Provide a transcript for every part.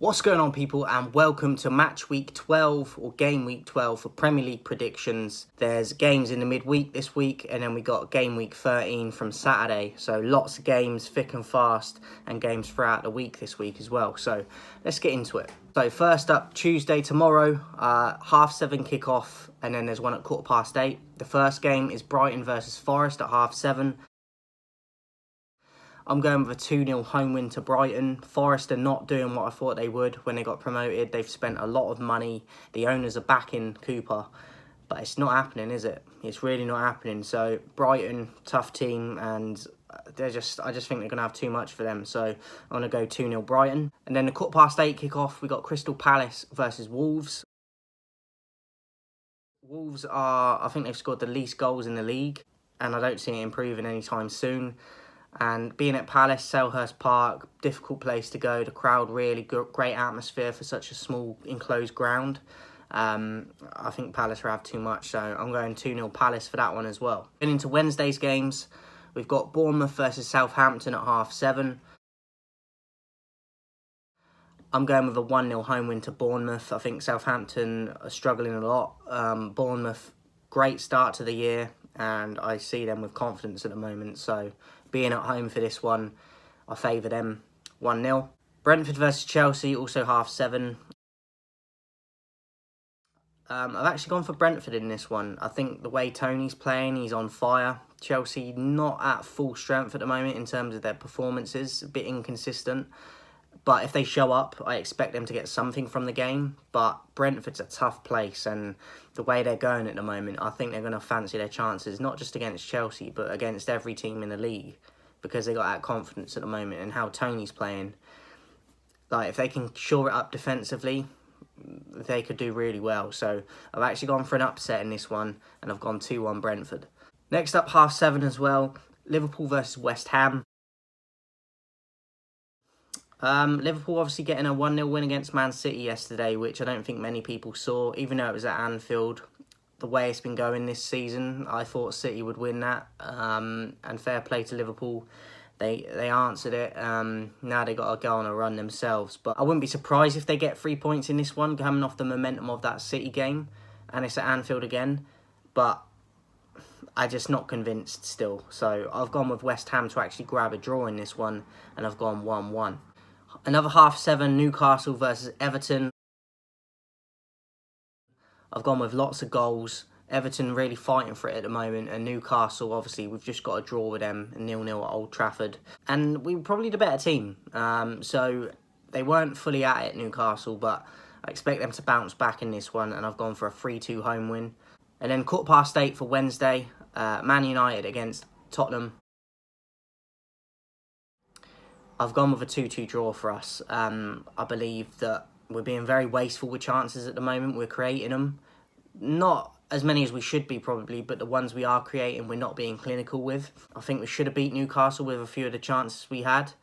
What's going on, people, and welcome to match week 12 or game week 12 for Premier League predictions. There's games in the midweek this week, and then we got game week 13 from Saturday. So lots of games thick and fast, and games throughout the week this week as well. So let's get into it. So first up, Tuesday tomorrow, 7:30 kickoff, and then there's one at 8:15. The first game is Brighton versus Forest at 7:30. I'm going with a 2-0 home win to Brighton. Forest are not doing what I thought they would when they got promoted. They've spent a lot of money. The owners are backing Cooper. But it's not happening, is it? It's really not happening. So Brighton, tough team, and I just think they're going to have too much for them. So I'm going to go 2-0 Brighton. And then the 8:15 kickoff, we got Crystal Palace versus Wolves. Wolves I think they've scored the least goals in the league, and I don't see it improving anytime soon. And being at Palace, Selhurst Park, difficult place to go. The crowd really good, great atmosphere for such a small enclosed ground. I think Palace will have too much, so I'm going 2-0 Palace for that one as well. Getting into Wednesday's games, we've got Bournemouth versus Southampton at 7:30. I'm going with a 1-0 home win to Bournemouth. I think Southampton are struggling a lot. Bournemouth, great start to the year, and I see them with confidence at the moment. So being at home for this one, I favour them 1-0. Brentford versus Chelsea, also 7:30. I've actually gone for Brentford in this one. I think the way Tony's playing, he's on fire. Chelsea not at full strength at the moment in terms of their performances, a bit inconsistent. But if they show up, I expect them to get something from the game. But Brentford's a tough place, and the way they're going at the moment, I think they're going to fancy their chances, not just against Chelsea, but against every team in the league, because they got that confidence at the moment and how Tony's playing. Like, if they can shore it up defensively, they could do really well. So I've actually gone for an upset in this one, and I've gone 2-1 Brentford. Next up, 7:30 as well, Liverpool versus West Ham. Liverpool obviously getting a 1-0 win against Man City yesterday, which I don't think many people saw, even though it was at Anfield. The way it's been going this season, I thought City would win that, and fair play to Liverpool. They answered it. Now they got to go on a run themselves. But I wouldn't be surprised if they get 3 points in this one, coming off the momentum of that City game, and it's at Anfield again. But I'm just not convinced still. So I've gone with West Ham to actually grab a draw in this one, and I've gone 1-1. Another 7:30, Newcastle versus Everton. I've gone with lots of goals. Everton really fighting for it at the moment, and Newcastle, obviously, we've just got a draw with them, 0-0 at Old Trafford. And we were probably the better team. So they weren't fully at it, Newcastle, but I expect them to bounce back in this one, and I've gone for a 3-2 home win. And then 8:15 for Wednesday, Man United against Tottenham. I've gone with a 2-2 draw for us. I believe that we're being very wasteful with chances at the moment. We're creating them. Not as many as we should be, probably, but the ones we are creating, we're not being clinical with. I think we should have beat Newcastle with a few of the chances we had,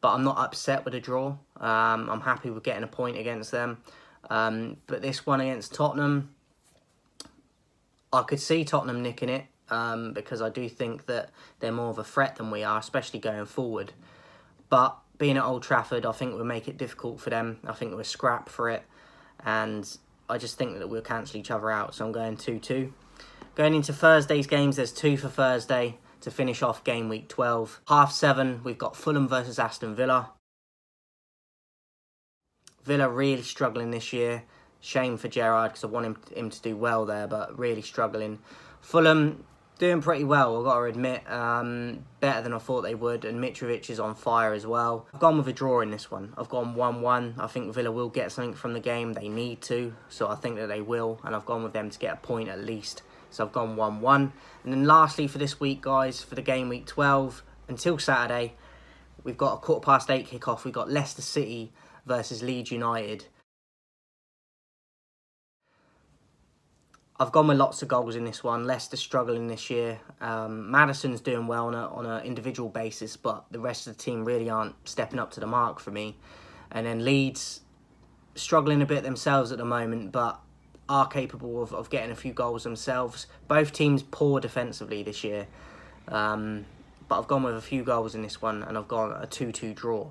but I'm not upset with a draw. I'm happy with getting a point against them. But this one against Tottenham, I could see Tottenham nicking it, because I do think that they're more of a threat than we are, especially going forward. But being at Old Trafford, I think we'll make it difficult for them. I think we'll scrap for it. And I just think that we'll cancel each other out. So I'm going 2-2. Going into Thursday's games, there's 2 for Thursday to finish off game week 12. 7:30, we've got Fulham versus Aston Villa. Villa really struggling this year. Shame for Gerrard, because I want him to do well there, but really struggling. Fulham doing pretty well, I've got to admit. Better than I thought they would, and Mitrovic is on fire as well. I've gone with a draw in this one. I've gone 1-1. I think Villa will get something from the game. They need to, so I think that they will, and I've gone with them to get a point at least. So I've gone 1-1. And then lastly for this week, guys, for the game week 12, until Saturday, we've got a 8:15 kickoff. We've got Leicester City versus Leeds United. I've gone with lots of goals in this one. Leicester struggling this year. Maddison's doing well on an individual basis, but the rest of the team really aren't stepping up to the mark for me. And then Leeds struggling a bit themselves at the moment, but are capable of getting a few goals themselves. Both teams poor defensively this year. But I've gone with a few goals in this one, and I've gone a 2-2 draw.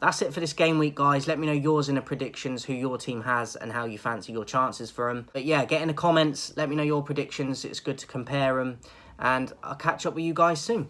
that's it for this game week, guys. Let me know yours in the predictions, who your team has and how you fancy your chances for them. But yeah, get in the comments. Let me know your predictions. It's good to compare them. And I'll catch up with you guys soon.